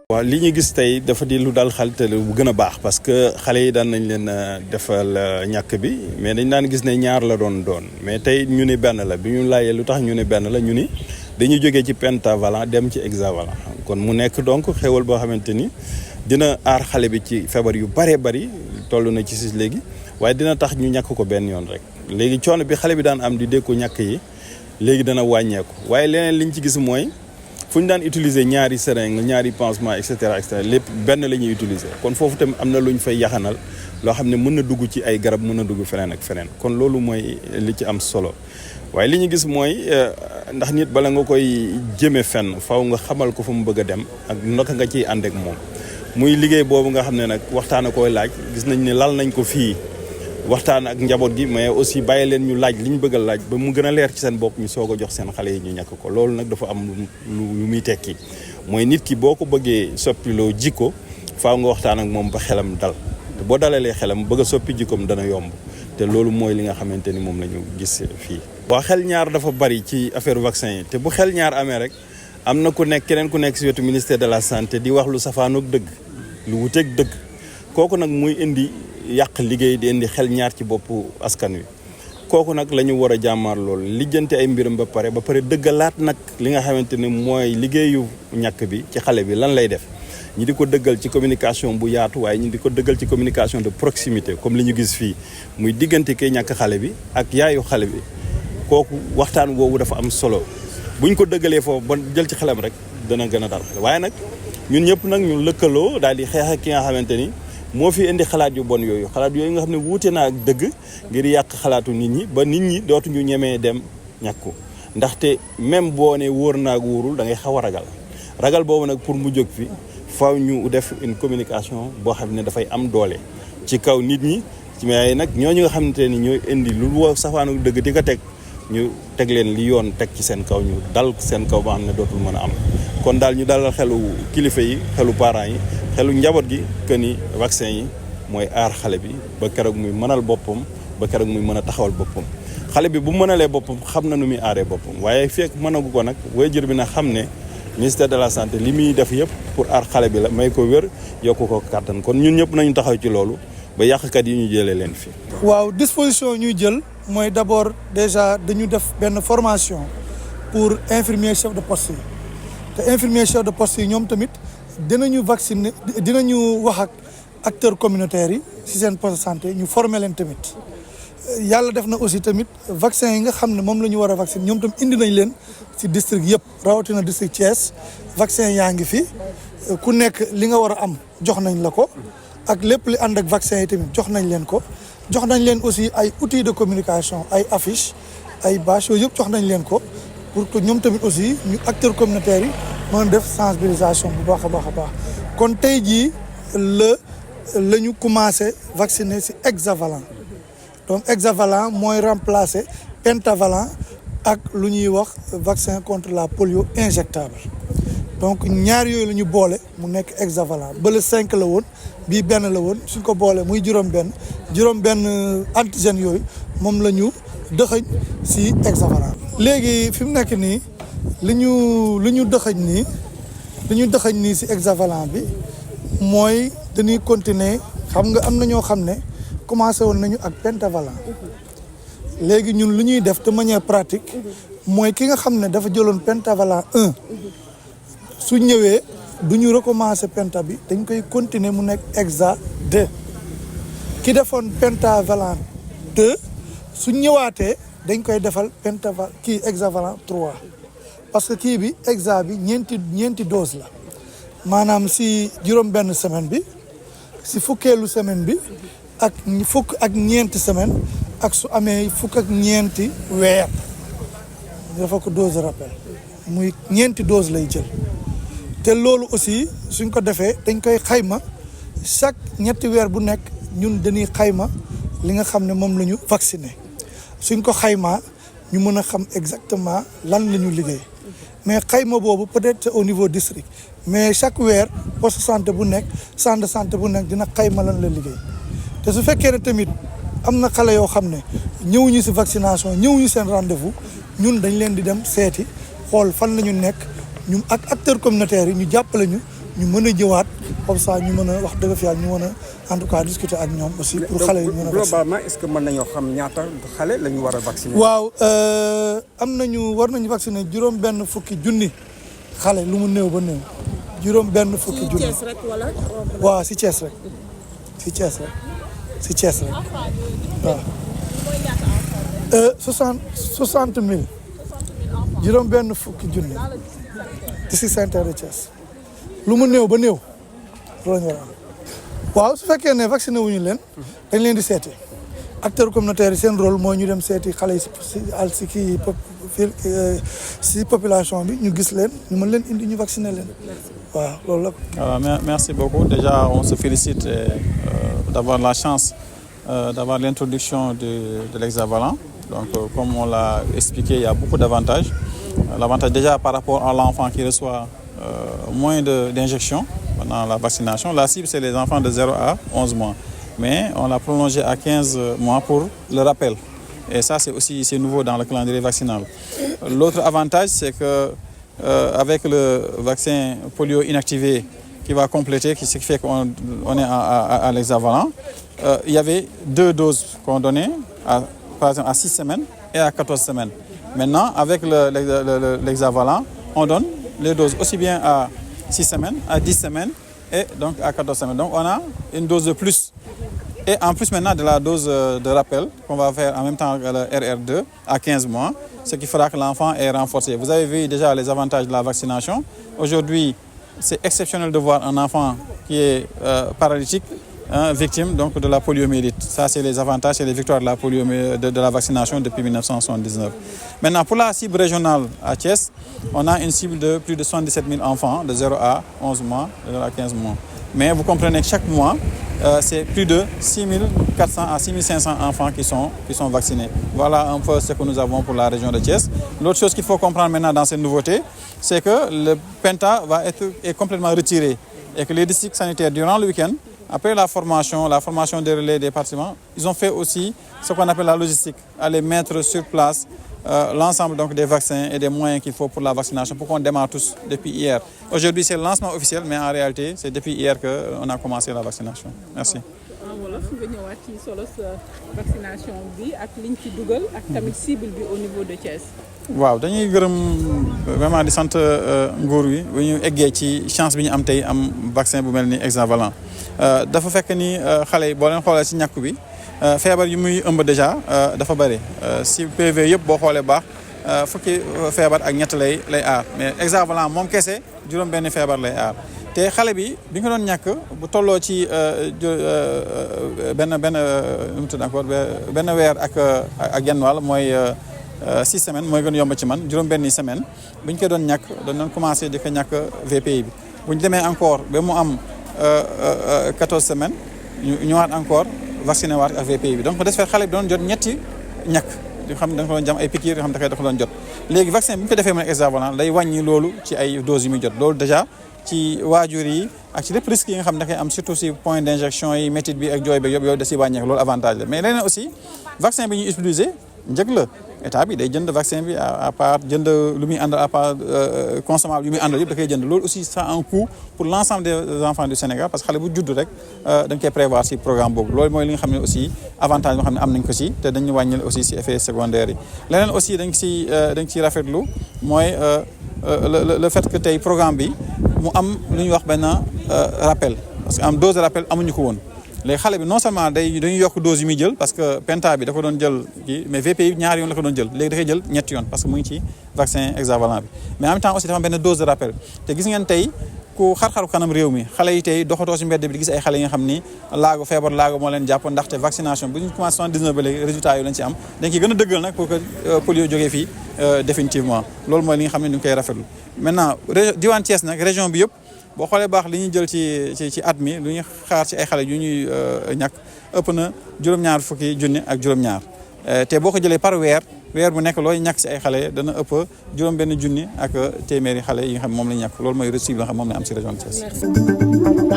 waaw li ñu gis tey dafa di lu dal xel te bu gën a baax parce que xale yi daan nañ leen defal ñàkk bi mais dañ daan gis ne ñaar la doon mais tey ñu ni benn la bi ñu laajee lu tax ñu ni benn la ñu ni dañuy jógee ci pentavalent dem ci hexavalent kon mu nekk donc xéwal boo xamante ni dina aar xale bi ci feebar yu bëree bëri toll na ci 6 léegi waaye dina tax ñu ñàkk ko benn yoon rek léegi coono bi xale bi daan am di dékku ñàkk yi léegi dana wàññeeku waaye leneen liñ ci gis mooy fu ñu daan utiliser ñaari seringue ñaari pansement et cetera lépp benn la ñuy utiliser kon foofu tamit am na lu ñu fay yaxanal loo xam ne mën na dugg ci ay garab mën na dugg feneen ak feneen kon loolu mooy li ci am solo waaye li ñu gis mooy ndax nit bala nga koy jëme fenn faw nga xamal ko fa mu bëgg a dem ak naka nga ciy ànd ak moom muy liggéey boobu nga xam ne nag waxtaan a koy laaj gis nañ ne lal nañ ko fii waxtaan ak njaboot gi mais aussi bàyyi leen ñu laaj li ñu bëgg a laaj ba mu gën a leer ci seen bopp ñu soog a jox seen xale yi ñu ñàkk ko loolu nag dafa am lu muy tekki mooy nit ki boo ko bëggee soppiloo jikko faaw nga waxtaan ak moom ba xelam dal te boo dalalee xelam bëgg a soppi jikkoom dana yomb te loolu mooy li nga xamante ni moom la ñu gis fii. waaw xel ñaar dafa bari ci affaire vaccin yi te bu xel ñaar amee rek am na ku nekk keneen ku nekk si wetu ministère de la santé di wax lu safaanoog dëgg lu wuteeg dëgg kooku nag muy indi yàq liggéey di indi xel ñaar ci boppu askan wi kooku nag la ñu war a jàmmaar loolu lijjanti ay mbiram ba pare dëggalaat nag li nga xamante ne mooy liggéeyu ñàkk bi ci xale bi lan lay def ñi di ko dëggal ci communication bu yaatu waaye ñi di ko dëggal ci communication de proximité comme li ñu gis fii muy diggante kay ñàkk xale bi ak yaayu xale bi kooku waxtaan woowu dafa am solo buñ ko dëggalee foofu ba jël ci xelam rek dana gën a dal waaye nag ñun ñëpp nag ñu lëkkaloo daal di xeex ak ki nga xamante ni moo fi indi xalaat yu bon yooyu nga xam ne wuute naa ak dëgg ngir yàq xalaatu nit ñi ba nit ñi dootuñu ñemee dem ñàkku ndaxte même boo ne wóor naag wóorul da ngay xaw a ragal boobu nag pour mu jóg fi faaw ñu def une communication boo xam ne dafay am doole ci kaw nit ñi mais nag ñooñu nga xamante ni ñooy indi lu safaanu dëgg di ko teg ñu teg leen li yoon teg ci seen kaw ñu dal seen kaw ba xam ne dootul mën a am kon daal ñu dalal xelu kilifa yi xelu parents yi xelu njaboot gi que ni vaccin yi mooy aar xale bi ba keroog muy mënal boppam ba keroog muy mën a taxawal boppam xale bi bu mënalee boppam xam na nu muy aaree boppam waaye fekk mënagu ko nag waajur bi na xam ne ministère de la santé li muy def yëpp pour aar xale bi la may ko wér yokku ko kàttan kon ñun ñëpp nañu taxaw ci loolu ba yàqkat yi ñu jëlee leen fi. waaw disposition ñuy jël mooy d'abord déjà dañu def benn formation pour infirmier chef de poste yi te infirmier chef de poste yi ñoom tamit dinañu vacciner dinañu wax ak acteurs communautaires yi ci seen poste de santé ñu former leen tamit yàlla def na aussi tamit vaccin yi nga xam ne moom la ñu war a vacciner ñoom tam indi nañ leen ci district yëpp rawatina district Thiès vaccin yaa ngi fi ku nekk li nga war a am jox nañ la ko ak lépp li ànd ak vaccin yi tamit jox nañ leen ko jox nañ leen aussi ay outils de communication ay affiches ay bâches yooyu yëpp jox nañ leen ko pour que ñoom tamit aussi ñu acteurs communautaires yi mën def sensibilisation bu baax a baax a baax kon tey jii la ñu commencé vacciner ci hexavalent donc hexavalent mooy remplacer pentavalent ak lu ñuy wax vaccin contre la polio injectable donc ñaar yooyu la ñu boole mu nekk hexavalent ba le 5 la woon bii benn la woon suñ ko boole muy juróom-benn antigène yooyu moom la ñu dëxëñ ci hexavalent. léegi fi mu nekk nii li ñu dëxëñ nii ci hexavalent bi mooy dañuy continuer xam nga am na ñoo xam ne commencé woon nañu ak pentavalent léegi ñun lu ñuy def de manière pratique mooy ki nga xam ne dafa jëloon pentavalent 1 su ñëwee du ñu recommencer penta bi dañ koy continuer mu nekk hexa 2 ki defoon pentavalent 2 su ñëwaatee dañ koy defal hexavalent 3 parce que kii bi hexa bi ñeenti dose la maanaam si juróom-benn semaine bi si fukkeelu semaine bi ak fukk ak ñeenti semaine ak su amee fukk ak ñeenti weer dafa ko dose rappel muy ñeenti dose lay jël te loolu aussi suñ ko defee dañ koy xayma chaque ñetti weer bu nekk ñun dañuy xayma li nga xam ne moom la ñu vacciné suñ ko xaymaa ñu mën a xam exactement lan la ñu liggéey mais xayma boobu peut-être c'est au niveau district mais chaque weer poste santé bu nekk centre de santé bu nekk dina xayma lan la liggéey te su fekkee ne tamit am na xale yoo xam ne ñëwuñu ci vaccination ñëwuñu seen rendez-vous ñun dañ leen di dem seeti xool fan la ñu nekk ñu ak acteurs communautaires yi ñu jàppale ñu mën a jëwaat comme ça ñu mën a wax dëgg fi yàlla ñu mën a en tout cas discuter ak ñoom aussi pour xale yi mën a globalement est-ce que mën nañoo xam ñaata xale la ñu war a vacciner. waaw war nañu vacciner juróom-benn fukki junni xale lu mu néew ba néew juróom-benn fukki junni. Thiès rek wala. waaw si Thiès rek waaw. 60 000 juróom-benn fukki junni d'ici Saint-Terre de Thiès lu mu néew ba néew loolu la ñu war a am waaw su fekkee ne vacciné wuñu leen dañ leen di seeti acteurs communautaires yi seen rôle mooy ñu dem seeti xale yi si population bi ñu gis leen ñu mën leen indi ñu vacciner leen waaw loolu la. Alors, merci beaucoup. Déjà, on se félicite d'avoir la chance d'avoir l'introduction de l'hexavalent. Donc, comme on l'a expliqué, il y a beaucoup d'avantages. L'avantage déjà par rapport à l'enfant qui reçoit moins d'injections pendant la vaccination. La cible, c'est les enfants de 0 à 11 mois. Mais on l'a prolongé à 15 mois pour le rappel. Et ça, c'est nouveau dans le calendrier vaccinal. L'autre avantage, c'est que avec le vaccin polio inactivé qui va compléter, ce qui fait qu'on est à l'hexavalent, il y avait 2 doses qu'on donnait, par exemple à 6 semaines et à 14 semaines. Maintenant, avec l'hexavalent, on donne les doses aussi bien à 6 semaines, à 10 semaines et donc à 14 semaines. Donc on a une dose de plus. Et en plus maintenant de la dose de rappel qu'on va faire en même temps que le RR2 à 15 mois, ce qui fera que l'enfant est renforcé. Vous avez vu déjà les avantages de la vaccination. Aujourd'hui, c'est exceptionnel de voir un enfant qui est paralytique, victime donc de la poliomyélite. Ça, c'est les avantages et les victoires de la vaccination depuis 1979. Maintenant, pour la cible régionale à Thiès, on a une cible de plus de 77 000 enfants de 0 à 11 mois, de 0 à 15 mois. Mais vous comprenez que chaque mois, c'est plus de 6 400 à 6 500 enfants qui sont vaccinés. Voilà un peu ce que nous avons pour la région de Thiès. L'autre chose qu'il faut comprendre maintenant dans cette nouveauté, c'est que le Penta est complètement retiré et que les districts sanitaires, durant le week-end, après la formation des relais des participants, ils ont fait aussi ce qu'on appelle la logistique, aller mettre sur place l'ensemble donc des vaccins et des moyens qu'il faut pour la vaccination, pour qu'on démarre tous depuis hier. Aujourd'hui, c'est le lancement officiel, mais en réalité, c'est depuis hier qu'on a commencé la vaccination. Merci. wolof nga ñëwaat ci solo sa vaccination bi ak liñ ci dugal ak tamit cible bi au niveau de Thiès. waaw dañuy gërëm vraiment di sant nguur wi bu ñu eggee ci chance bi ñu am tey am vaccin bu mel ni hexavalent dafa fekk ni xale yi boo leen xoolee si ñàkk bi feebar yu muy ëmb déjà dafa bëri si PV yëpp boo xoolee baax fukki feebar ak ñett lay aar mais hexavalent moom kese juróom benn feebar lay aar te xale bi bi nga doon ñàkk bu tolloo ci benn weer ak genn wàll mooy 6 semaines mooy gën yomb ci man juróom benni semaine bu ñu koy doon ñàkk doon commencé di ko ñàkk VPI bi bu ñu demee encore ba mu am 14 semaines ñu ñëwaat encore vacciné waat ak VPI bi donc des fait xale bi doon jot ñetti ñàkk yoo xam ne da nga ko doon jam ay piqûres yoo xam ne da ko doon jot léegi vaccin bi ñu ko defee mooy hexavalent day wàññi loolu ci ay doses yi muy jot loolu déjà ci waajur yi ak ci lépp risques yi nga xam ne da koy am surtout si point d'injection yi métit bi ak jooy bi yëpp yooyu da si wàññeeku loolu avantage la mais leneen aussi vaccin bi ñuy utiliser njëg la état bi day jënd vaccin bi à part jënd lu muy àndal à part consommable yu muy àndal yëpp da koy jënd loolu aussi ça a un coût pour l'ensemble des enfants du Sénégal parce que xale bu judd rek dañ koy prévoir si programme boobu loolu mooy li nga xam ne aussi avantage boo xam ne am nañ ko si te dañu wàññil aussi si effets secondaires yi leneen aussi dañ ciy rafetlu mooy le fait que tey programme bi mu am lu ñuy wax benn rappel parce que am dose de rappel amuñu ko woon léegi xale bi non seulement dañuy yokk dose yu muy jël parce que Penta bi da ko doon jël kii mais VPI ñaari yoon la ko doon jël léegi da koy jël ñetti yoon parce que mu ngi ci vaccin hexavalent bi mais en même temps aussi dafa am benn dose de rappel te gis ngeen tey ku xar-xaru kanam réew mi xale yi tey doxatoo si mbedd bi di gis ay xale yi nga xam ni feebar laago moo leen jàpp ndaxte vaccination bu ñu commencé 79 ba léegi résultat yi lañ ci am dañ ciy gën a dëggal nag pour que polio jógee fii définitivement loolu mooy li nga xam ne ñu ngi koy rafetlu maintenant diwaan Thiès nag région bi yëpp boo xoolee baax li ñuy jël ci at mi lu ñuy xaar ci ay xale yu ñuy ñàkk ëpp na juróom-ñaar fukki junni ak juróom-ñaar te boo ko jëlee par weer bu nekk looy ñàkk ci ay xale dana ëpp juróom-benn junni ak téeméeri xale yi nga xam moom la ñu ñàkk loolu mooy cible nga xam moom la am ci région de Thiès.